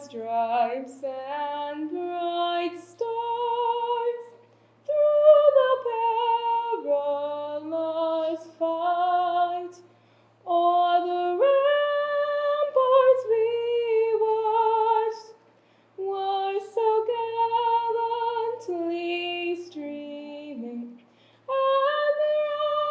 stripes and bright stars, through the perilous fight, o'er the ramparts we watched, were so gallantly streaming, and the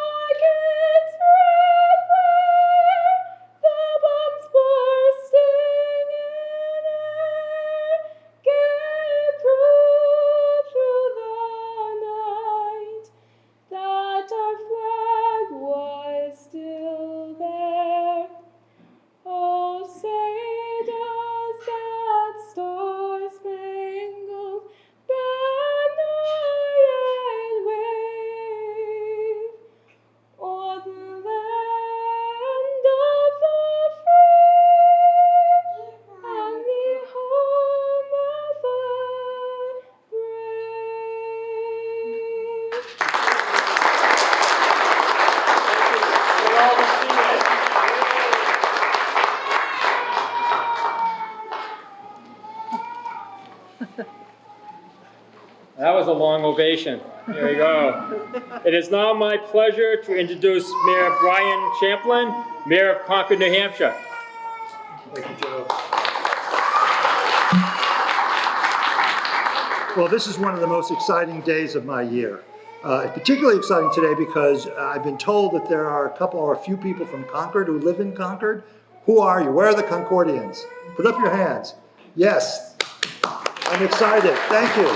rockets' red flare, the bombs bursting in air, gave proof through the night that our flag was still there. Oh, say does that star-spangled banner yet wave o'er the land of the free and the home of the That was a long ovation. There you go. It is now my pleasure to introduce Mayor Brian Champlin, Mayor of Concord, New Hampshire. Thank you, Joe. Well, this is one of the most exciting days of my year. It's particularly exciting today because I've been told that there are a few people from Concord who live in Concord. Who are you? Where are the Concordians? Put up your hands. Yes, I'm excited. Thank you.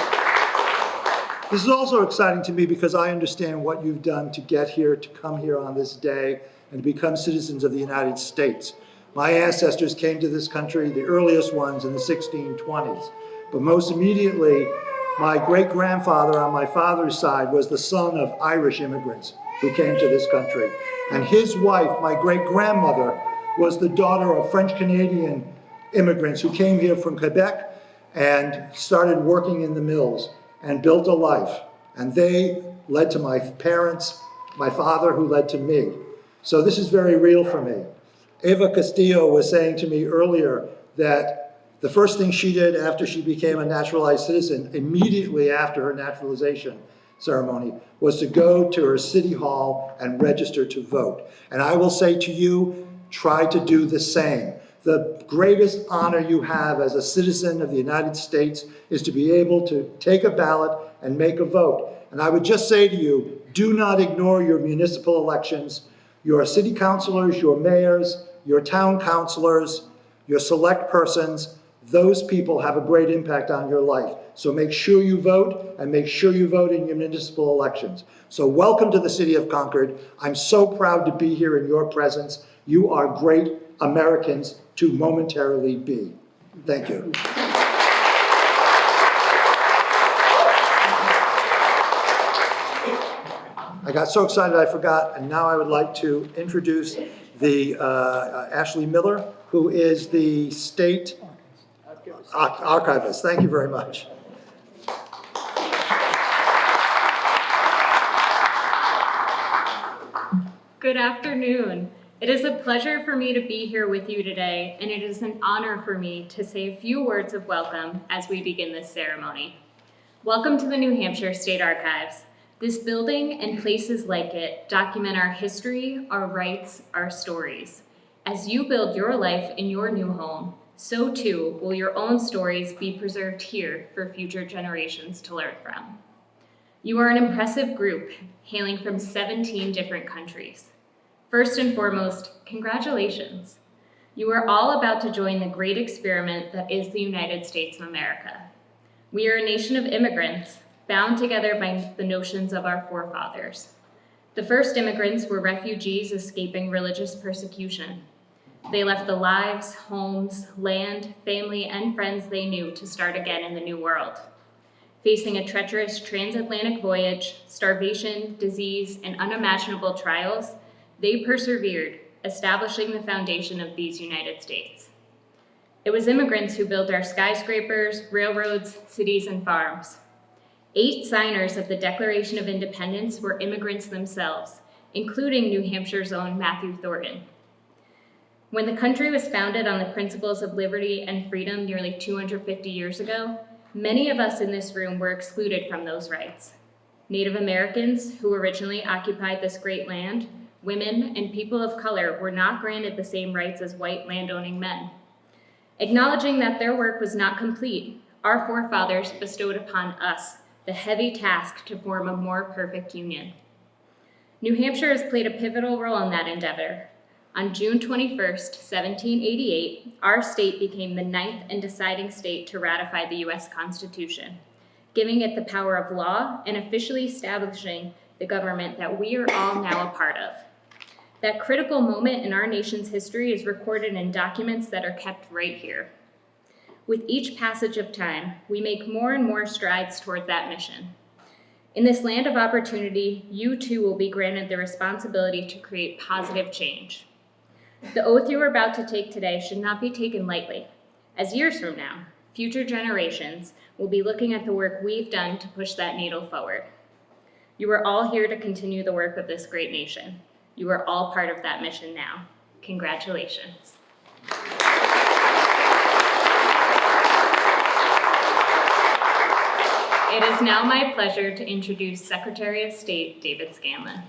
This is also exciting to me because I understand what you've done to get here, to come here on this day, and to become citizens of the United States. My ancestors came to this country, the earliest ones in the 1620s. But most immediately, my great-grandfather on my father's side was the son of Irish immigrants who came to this country. And his wife, my great-grandmother, was the daughter of French-Canadian immigrants who came here from Quebec and started working in the mills and built a life. And they led to my parents, my father, who led to me. So this is very real for me. Eva Castillo was saying to me earlier that the first thing she did after she became a naturalized citizen, immediately after her naturalization ceremony, was to go to her city hall and register to vote. And I will say to you, try to do the same. The greatest honor you have as a citizen of the United States is to be able to take a ballot and make a vote. And I would just say to you, do not ignore your municipal elections, your city councilors, your mayors, your town councilors, your select persons. Those people have a great impact on your life. So make sure you vote, and make sure you vote in your municipal elections. So welcome to the city of Concord. I'm so proud to be here in your presence. You are great Americans to momentarily be. Thank you. I got so excited I forgot, and now I would like to introduce the Ashley Miller, who is the state archivist. Thank you very much. Good afternoon. It is a pleasure for me to be here with you today, and it is an honor for me to say a few words of welcome as we begin this ceremony. Welcome to the New Hampshire State Archives. This building and places like it document our history, our rights, our stories. As you build your life in your new home, so too will your own stories be preserved here for future generations to learn from. You are an impressive group, hailing from 17 different countries. First and foremost, congratulations. You are all about to join the great experiment that is the United States of America. We are a nation of immigrants, bound together by the notions of our forefathers. The first immigrants were refugees escaping religious persecution. They left the lives, homes, land, family, and friends they knew to start again in the New World. Facing a treacherous transatlantic voyage, starvation, disease, and unimaginable trials, they persevered, establishing the foundation of these United States. It was immigrants who built our skyscrapers, railroads, cities, and farms. 8 signers of the Declaration of Independence were immigrants themselves, including New Hampshire's own Matthew Thornton. When the country was founded on the principles of liberty and freedom nearly 250 years ago, many of us in this room were excluded from those rights. Native Americans, who originally occupied this great land, women, and people of color were not granted the same rights as white landowning men. Acknowledging that their work was not complete, our forefathers bestowed upon us the heavy task to form a more perfect union. New Hampshire has played a pivotal role in that endeavor. On June 21st, 1788, our state became the 9th and deciding state to ratify the U.S. Constitution, giving it the power of law and officially establishing the government that we are all now a part of. That critical moment in our nation's history is recorded in documents that are kept right here. With each passage of time, we make more and more strides toward that mission. In this land of opportunity, you too will be granted the responsibility to create positive change. The oath you are about to take today should not be taken lightly, as years from now, future generations will be looking at the work we've done to push that needle forward. You are all here to continue the work of this great nation. You are all part of that mission now. Congratulations. It is now my pleasure to introduce Secretary of State David Scanlon.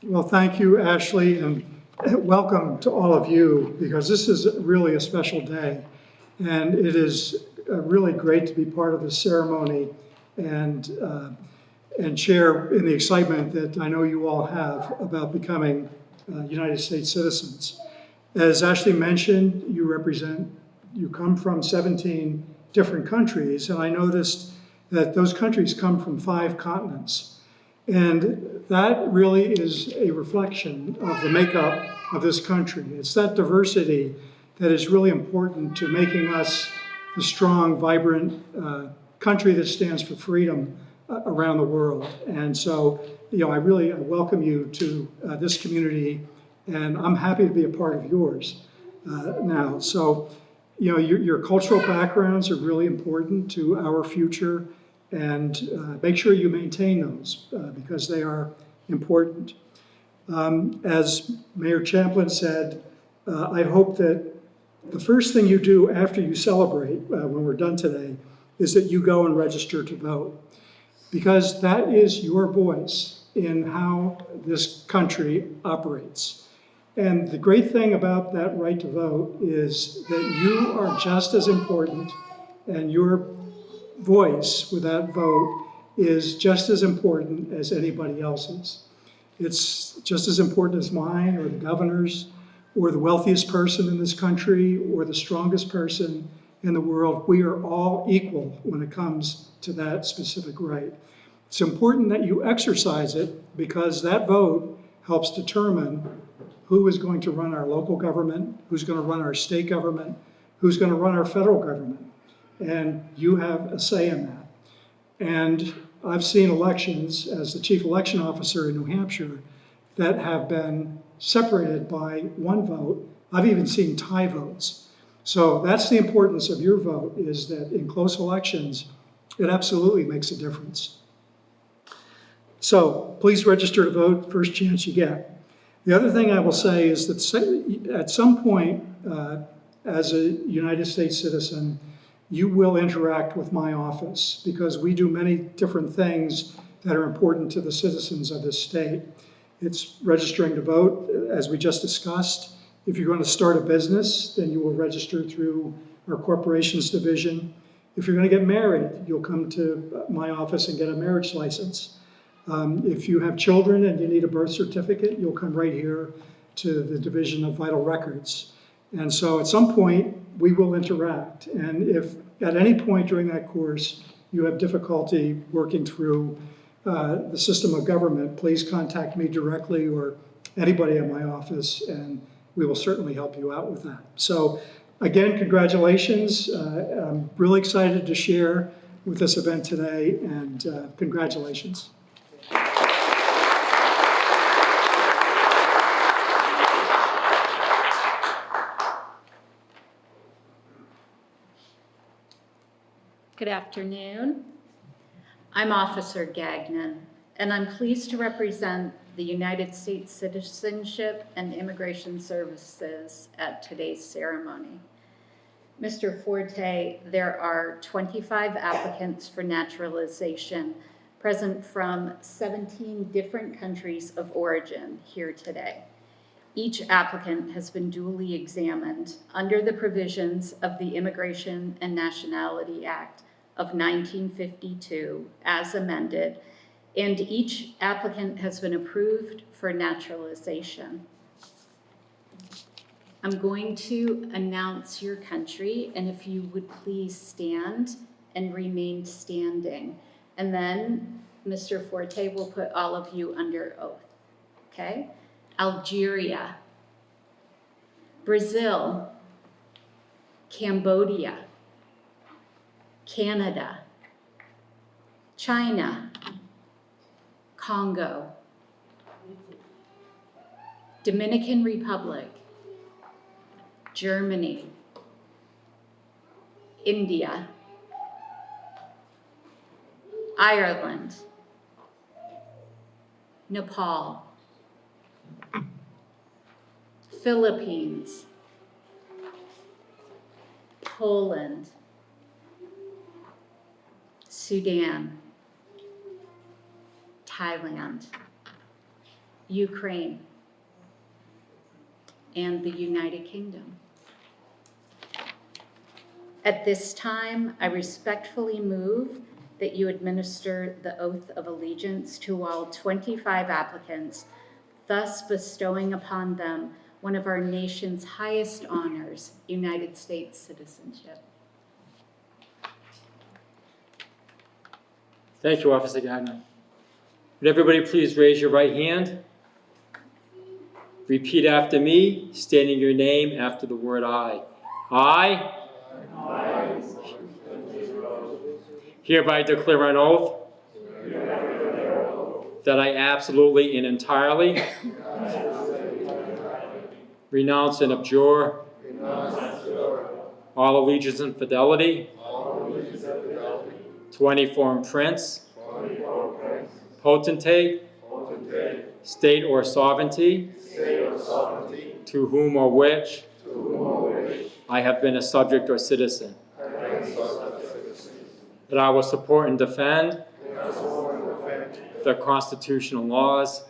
Well, thank you, Ashley, and welcome to all of you, because this is really a special day. And it is really great to be part of this ceremony and share in the excitement that I know you all have about becoming United States citizens. As Ashley mentioned, you come from 17 different countries, and I noticed that those countries come from 5 continents. And that really is a reflection of the makeup of this country. It's that diversity that is really important to making us the strong, vibrant country that stands for freedom around the world. And so, I welcome you to this community, and I'm happy to be a part of yours now. So, your cultural backgrounds are really important to our future, and make sure you maintain those because they are important. As Mayor Champlin said, I hope that the first thing you do after you celebrate, when we're done today, is that you go and register to vote, because that is your voice in how this country operates. And the great thing about that right to vote is that you are just as important, and your voice with that vote is just as important as anybody else's. It's just as important as mine or the governor's or the wealthiest person in this country or the strongest person in the world. We are all equal when it comes to that specific right. It's important that you exercise it, because that vote helps determine who is going to run our local government, who's going to run our state government, who's going to run our federal government. And you have a say in that. And I've seen elections as the chief election officer in New Hampshire that have been separated by one vote. I've even seen tie votes. So that's the importance of your vote, is that in close elections, it absolutely makes a difference. So please register to vote first chance you get. The other thing I will say is that at some point, as a United States citizen, you will interact with my office, because we do many different things that are important to the citizens of this state. It's registering to vote, as we just discussed. If you're going to start a business, then you will register through our corporations division. If you're going to get married, you'll come to my office and get a marriage license. If you have children and you need a birth certificate, you'll come right here to the Division of Vital Records. And so at some point, we will interact. And if at any point during that course you have difficulty working through the system of government, please contact me directly or anybody in my office, and we will certainly help you out with that. So again, congratulations. I'm really excited to share with this event today, and congratulations. Good afternoon. I'm Officer Gagnon, and I'm pleased to represent the United States Citizenship and Immigration Services at today's ceremony. Mr. Forte, there are 25 applicants for naturalization present from 17 different countries of origin here today. Each applicant has been duly examined under the provisions of the Immigration and Nationality Act of 1952 as amended, and each applicant has been approved for naturalization. I'm going to announce your country, and if you would please stand and remain standing. And then Mr. Forte will put all of you under oath, okay? Algeria, Brazil, Cambodia, Canada, China, Congo, Dominican Republic, Germany, India, Ireland, Nepal, Philippines, Poland, Sudan, Thailand, Ukraine, and the United Kingdom. At this time, I respectfully move that you administer the oath of allegiance to all 25 applicants, thus bestowing upon them one of our nation's highest honors, United States citizenship. Thank you, Officer Gardner. Would everybody please raise your right hand? Repeat after me, stating your name after the word I. I hereby declare an oath that I absolutely and entirely renounce and abjure all allegiance and fidelity to any foreign prince, potentate, state or sovereignty, to whom or which I have been a subject or citizen, that I will support and defend the constitutional laws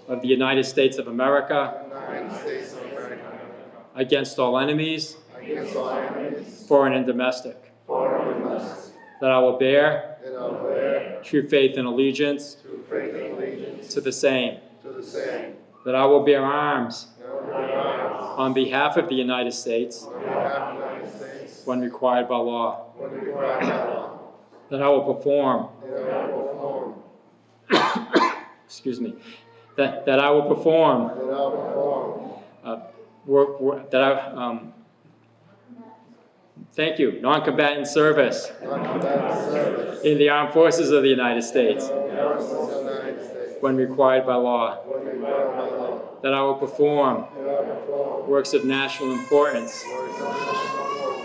of the United States of America against all enemies, foreign and domestic, that I will bear true faith and allegiance to the same, that I will bear arms on behalf of the United States when required by law, that I will perform excuse me, that I will perform thank you, non-combatant service in the armed forces of the United States when required by law, that I will perform works of national importance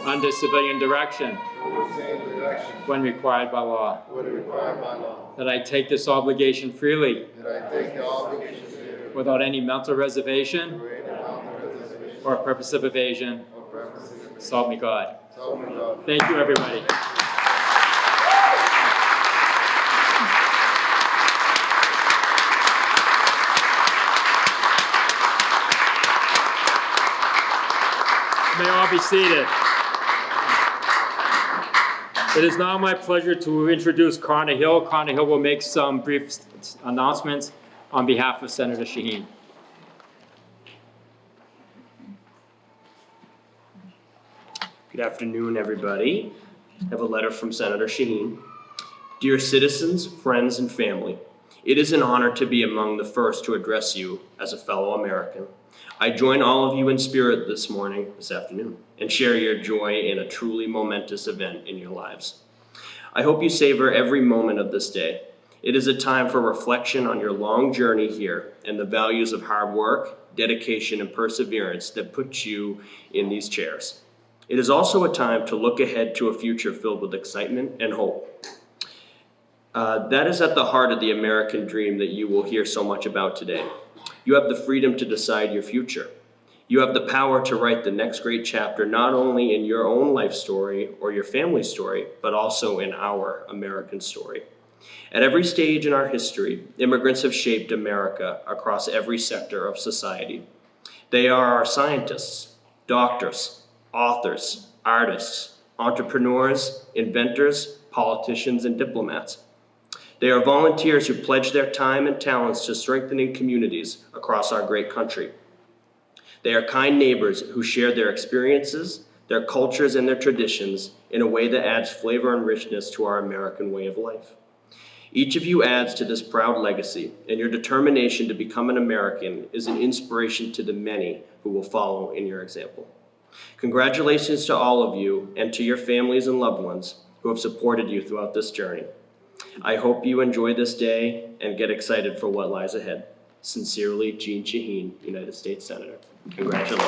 under civilian direction when required by law, that I take this obligation freely without any mental reservation or purpose of evasion. So help me God. Thank you, everybody. May all be seated. It is now my pleasure to introduce Connor Hill. Connor Hill will make some brief announcements on behalf of Senator Shaheen. Good afternoon, everybody. I have a letter from Senator Shaheen. Dear citizens, friends, and family, it is an honor to be among the first to address you as a fellow American. I join all of you in spirit this afternoon, and share your joy in a truly momentous event in your lives. I hope you savor every moment of this day. It is a time for reflection on your long journey here and the values of hard work, dedication, and perseverance that put you in these chairs. It is also a time to look ahead to a future filled with excitement and hope. That is at the heart of the American dream that you will hear so much about today. You have the freedom to decide your future. You have the power to write the next great chapter, not only in your own life story or your family story, but also in our American story. At every stage in our history, immigrants have shaped America across every sector of society. They are our scientists, doctors, authors, artists, entrepreneurs, inventors, politicians, and diplomats. They are volunteers who pledge their time and talents to strengthening communities across our great country. They are kind neighbors who share their experiences, their cultures, and their traditions in a way that adds flavor and richness to our American way of life. Each of you adds to this proud legacy, and your determination to become an American is an inspiration to the many who will follow in your example. Congratulations to all of you and to your families and loved ones who have supported you throughout this journey. I hope you enjoy this day and get excited for what lies ahead. Sincerely, Jean Shaheen, United States Senator. Congratulations.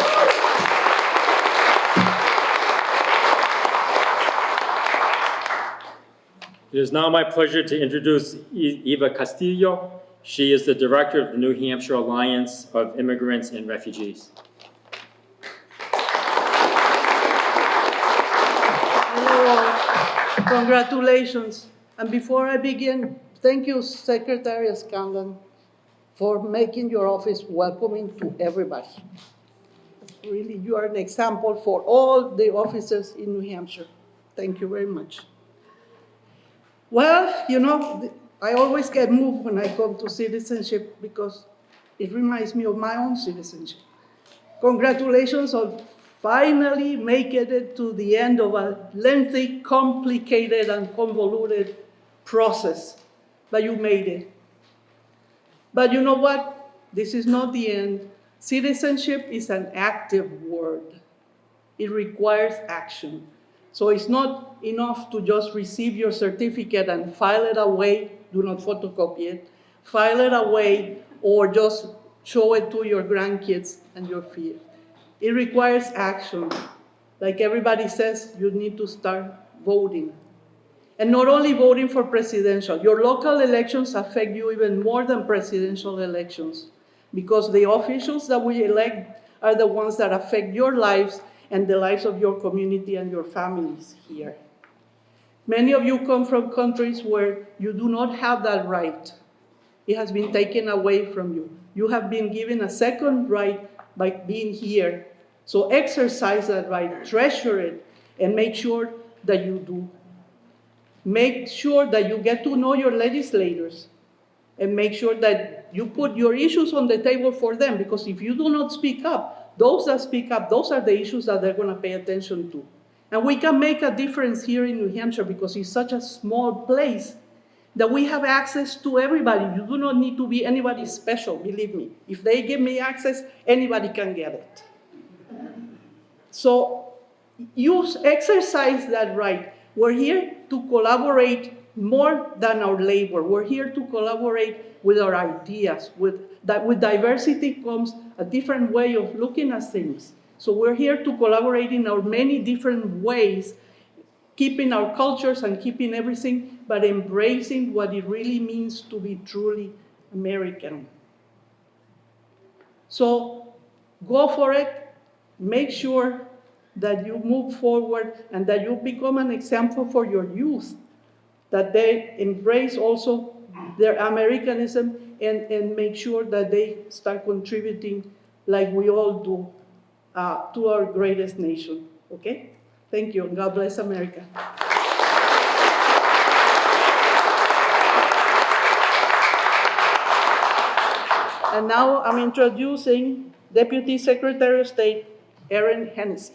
It is now my pleasure to introduce Eva Castillo. She is the director of the New Hampshire Alliance of Immigrants and Refugees. Hello, congratulations. And before I begin, thank you, Secretary Scanlon, for making your office welcoming to everybody. Really, you are an example for all the officers in New Hampshire. Thank you very much. Well, you know, I always get moved when I come to citizenship because it reminds me of my own citizenship. Congratulations on finally making it to the end of a lengthy, complicated, and convoluted process, but you made it. But you know what? This is not the end. Citizenship is an active word. It requires action. So it's not enough to just receive your certificate and file it away, do not photocopy it, file it away, or just show it to your grandkids and your kids. It requires action. Like everybody says, you need to start voting. And not only voting for presidential, your local elections affect you even more than presidential elections, because the officials that we elect are the ones that affect your lives and the lives of your community and your families here. Many of you come from countries where you do not have that right. It has been taken away from you. You have been given a second right by being here. So exercise that right, treasure it, and make sure that you do. Make sure that you get to know your legislators, and make sure that you put your issues on the table for them, because if you do not speak up, those that speak up, those are the issues that they're going to pay attention to. And we can make a difference here in New Hampshire because it's such a small place that we have access to everybody. You do not need to be anybody special, believe me. If they give me access, anybody can get it. So use, exercise that right. We're here to collaborate more than our labor. We're here to collaborate with our ideas. With diversity comes a different way of looking at things. So we're here to collaborate in our many different ways, keeping our cultures and keeping everything, but embracing what it really means to be truly American. So go for it. Make sure that you move forward and that you become an example for your youth, that they embrace also their Americanism and make sure that they start contributing like we all do to our greatest nation, okay? Thank you, and God bless America. And now I'm introducing Deputy Secretary of State, Erin Hennessy.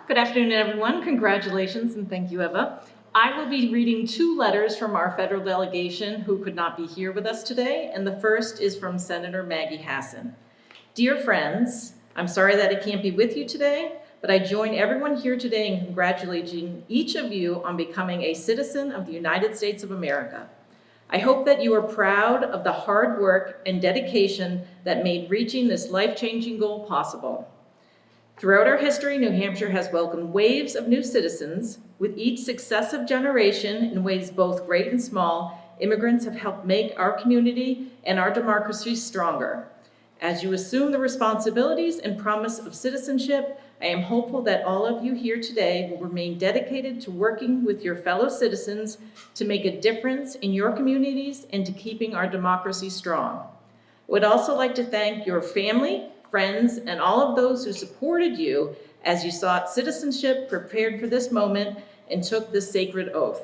Good afternoon, everyone. Congratulations, and thank you, Eva. I will be reading two letters from our federal delegation who could not be here with us today, and the first is from Senator Maggie Hassan. Dear friends, I'm sorry that I can't be with you today, but I join everyone here today in congratulating each of you on becoming a citizen of the United States of America. I hope that you are proud of the hard work and dedication that made reaching this life-changing goal possible. Throughout our history, New Hampshire has welcomed waves of new citizens. With each successive generation, in ways both great and small, immigrants have helped make our community and our democracy stronger. As you assume the responsibilities and promise of citizenship, I am hopeful that all of you here today will remain dedicated to working with your fellow citizens to make a difference in your communities and to keeping our democracy strong. I would also like to thank your family, friends, and all of those who supported you as you sought citizenship, prepared for this moment, and took this sacred oath.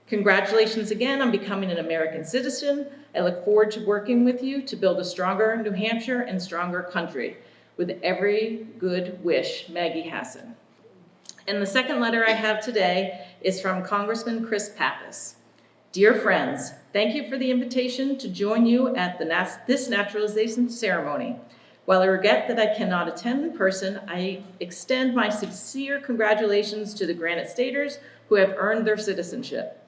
Congratulations again on becoming an American citizen. I look forward to working with you to build a stronger New Hampshire and stronger country. With every good wish, Maggie Hassan. And the second letter I have today is from Congressman Chris Pappas. Dear friends, thank you for the invitation to join you at this naturalization ceremony. While I regret that I cannot attend in person, I extend my sincere congratulations to the Granite Staters who have earned their citizenship.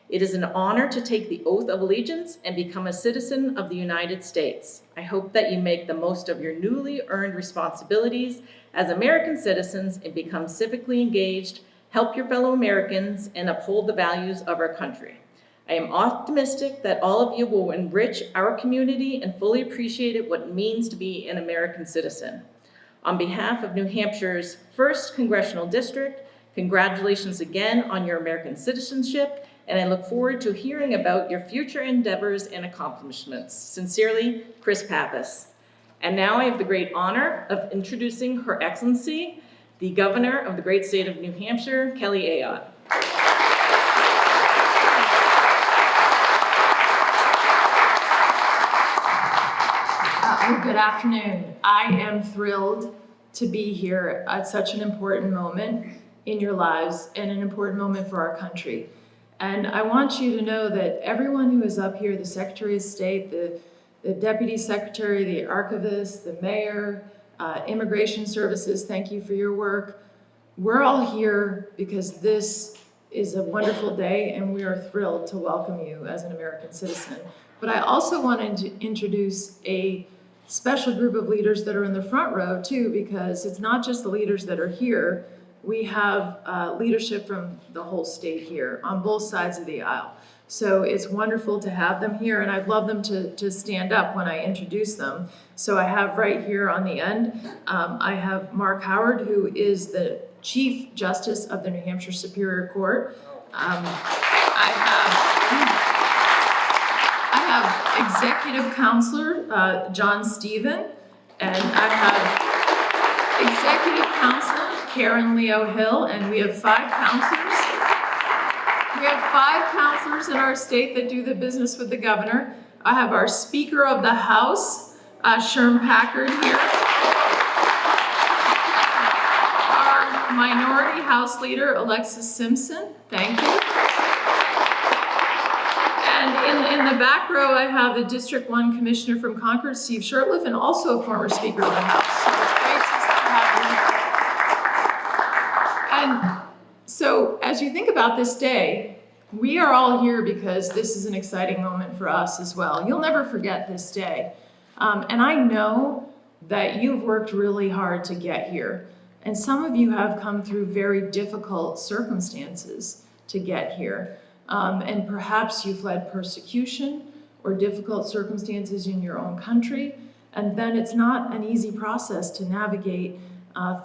It is an honor to take the oath of allegiance and become a citizen of the United States. I hope that you make the most of your newly earned responsibilities as American citizens and become civically engaged, help your fellow Americans, and uphold the values of our country. I am optimistic that all of you will enrich our community and fully appreciate what it means to be an American citizen. On behalf of New Hampshire's 1st Congressional District, congratulations again on your American citizenship, and I look forward to hearing about your future endeavors and accomplishments. Sincerely, Chris Pappas. And now I have the great honor of introducing Her Excellency, the Governor of the great state of New Hampshire, Kelly Ayotte. Good afternoon. I am thrilled to be here at such an important moment in your lives and an important moment for our country. And I want you to know that everyone who is up here, the Secretary of State, the Deputy Secretary, the Archivist, the Mayor, Immigration Services, thank you for your work. We're all here because this is a wonderful day and we are thrilled to welcome you as an American citizen. But I also wanted to introduce a special group of leaders that are in the front row too, because it's not just the leaders that are here. We have leadership from the whole state here on both sides of the aisle. So it's wonderful to have them here, and I'd love them to stand up when I introduce them. So I have right here on the end, I have Mark Howard, who is the Chief Justice of the New Hampshire Superior Court. I have Executive Counselor John Stephen, and I have Executive Counselor Karen Leo Hill, and we have 5 counselors. We have 5 counselors in our state that do the business with the governor. I have our Speaker of the House, Sherm Packard here. Our Minority House Leader, Alexis Simpson, thank you. And in the back row, I have the District 1 Commissioner from Concord, Steve Shurtleff, and also a former Speaker of the House. So it's great to have you here. And so as you think about this day, we are all here because this is an exciting moment for us as well. You'll never forget this day. And I know that you've worked really hard to get here. And some of you have come through very difficult circumstances to get here. And perhaps you fled persecution or difficult circumstances in your own country. And then it's not an easy process to navigate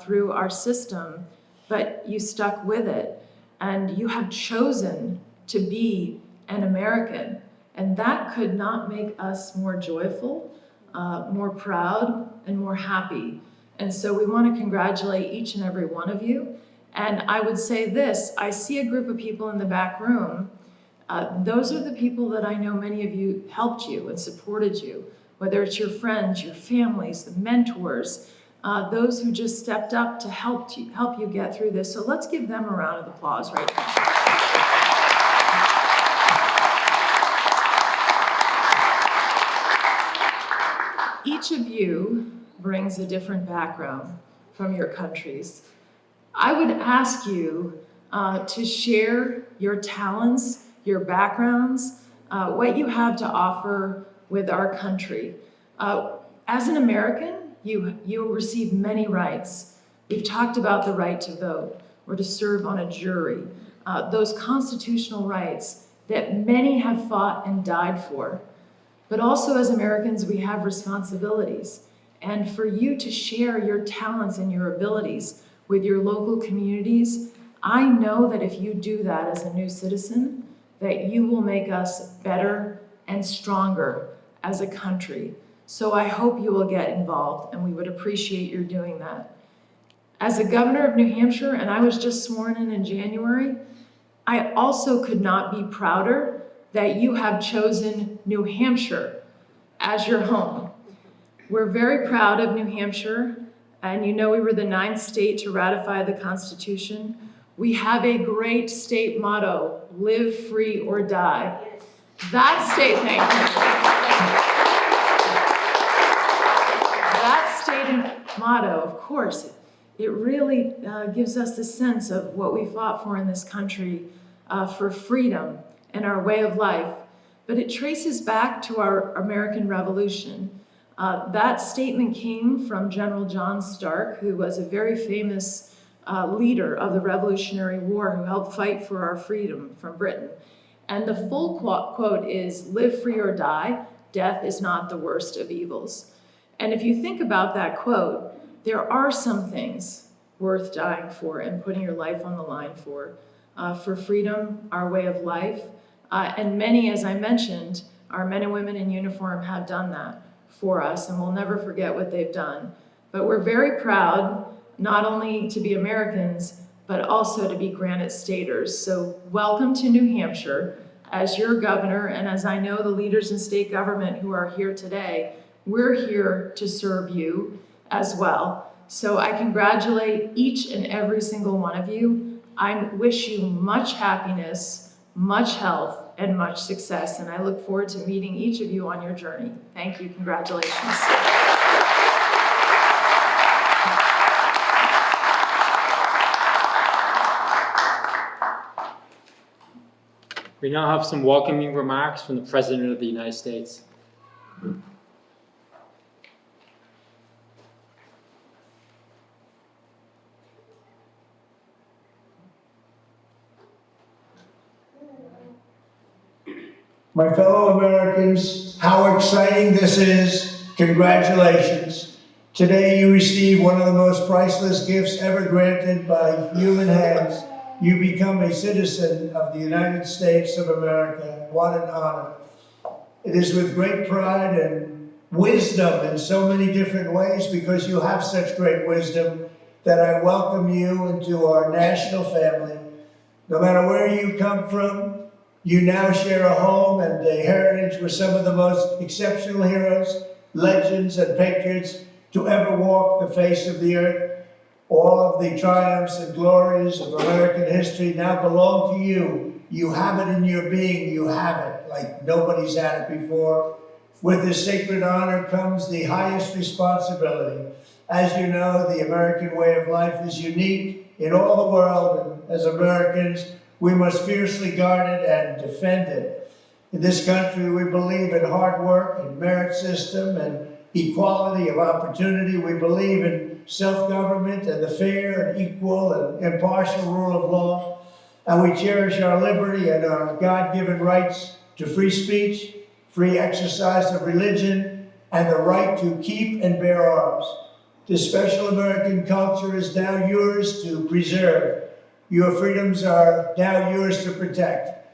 through our system, but you stuck with it. And you have chosen to be an American. And that could not make us more joyful, more proud, and more happy. And so we want to congratulate each and every one of you. And I would say this, I see a group of people in the back room. Those are the people that I know many of you helped you and supported you, whether it's your friends, your families, the mentors, those who just stepped up to help you get through this. So let's give them a round of applause right now. Each of you brings a different background from your countries. I would ask you to share your talents, your backgrounds, what you have to offer with our country. As an American, you receive many rights, We've talked about the right to vote or to serve on a jury, those constitutional rights that many have fought and died for. But also as Americans, we have responsibilities. And for you to share your talents and your abilities with your local communities, I know that if you do that as a new citizen, that you will make us better and stronger as a country. So I hope you will get involved, and we would appreciate your doing that. As a governor of New Hampshire, and I was just sworn in January, I also could not be prouder that you have chosen New Hampshire as your home. We're very proud of New Hampshire, and you know we were the 9th state to ratify the Constitution. We have a great state motto, live free or die. That state, thank you. That state motto, of course, it really gives us the sense of what we fought for in this country, for freedom and our way of life. But it traces back to our American Revolution. That statement came from General John Stark, who was a very famous leader of the Revolutionary War who helped fight for our freedom from Britain. And the full quote is, "Live free or die, death is not the worst of evils." And if you think about that quote, there are some things worth dying for and putting your life on the line for freedom, our way of life. And many, as I mentioned, our men and women in uniform have done that for us, and we'll never forget what they've done. But we're very proud, not only to be Americans, but also to be Granite Staters. So welcome to New Hampshire as your governor, and as I know the leaders in state government who are here today, we're here to serve you as well. So I congratulate each and every single one of you. I wish you much happiness, much health, and much success, and I look forward to meeting each of you on your journey. Thank you, congratulations. We now have some welcoming remarks from the President of the United States. My fellow Americans, how exciting this is. Congratulations. Today you receive one of the most priceless gifts ever granted by human hands. You become a citizen of the United States of America. What an honor. It is with great pride and wisdom in so many different ways, because you have such great wisdom, that I welcome you into our national family. No matter where you come from, you now share a home and a heritage with some of the most exceptional heroes, legends, and patriots to ever walk the face of the earth. All of the triumphs and glories of American history now belong to you. You have it in your being. You have it like nobody's had it before. With this sacred honor comes the highest responsibility. As you know, the American way of life is unique in all the world, and as Americans, we must fiercely guard it and defend it. In this country, we believe in hard work and merit system and equality of opportunity. We believe in self-government and the fair and equal and impartial rule of law. And we cherish our liberty and our God-given rights to free speech, free exercise of religion, and the right to keep and bear arms. This special American culture is now yours to preserve. Your freedoms are now yours to protect.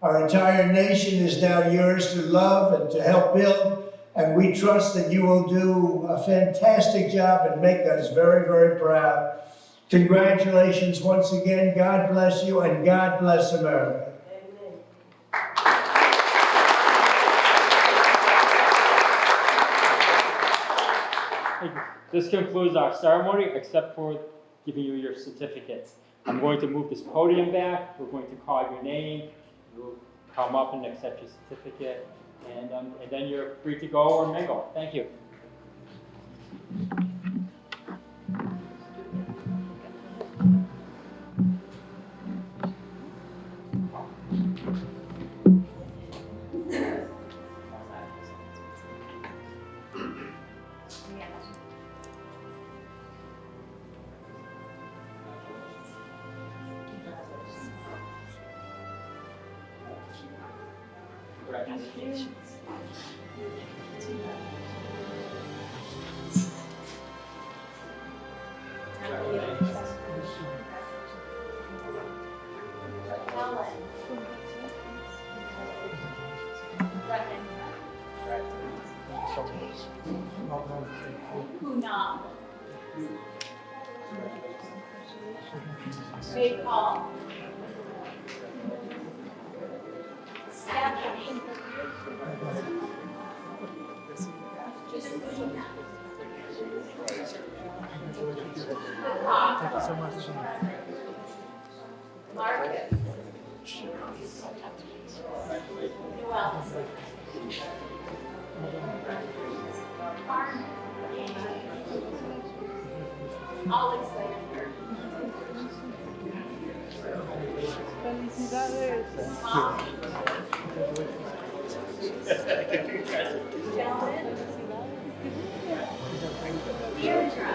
Our entire nation is now yours to love and to help build, and we trust that you will do a fantastic job and make us very, very proud. Congratulations once again. God bless you, and God bless America. This concludes our ceremony, except for giving you your certificates. I'm going to move this podium back. We're going to call your name. You'll come up and accept your certificate, and then you're free to go or mingle. Thank you. Puna. Paul. Stephanie. Thank you so much. Marcus. Who else? Alexander. Felicidades. Deirdre.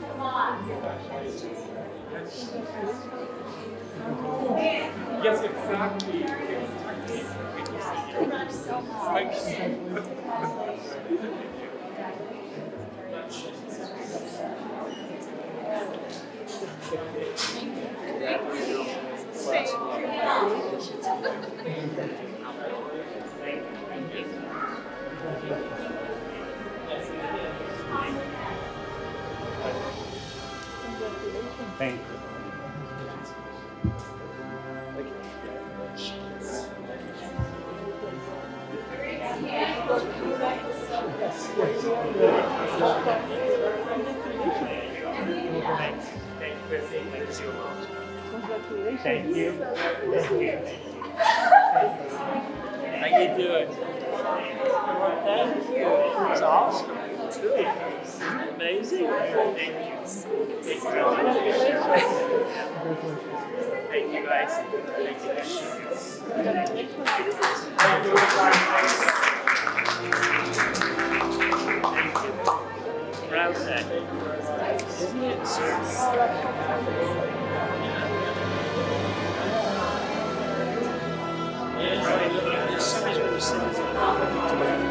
Come on. Yes, exactly. Thank you. Thanks. Thank you, Chrissy. Thank you so much. Congratulations. Thank you. Thank you. How you doing? Thank you. It's awesome. It's really amazing. Thank you. Thank you, guys. Thank you, guys. Proud day. Isn't it? There's so many other cities.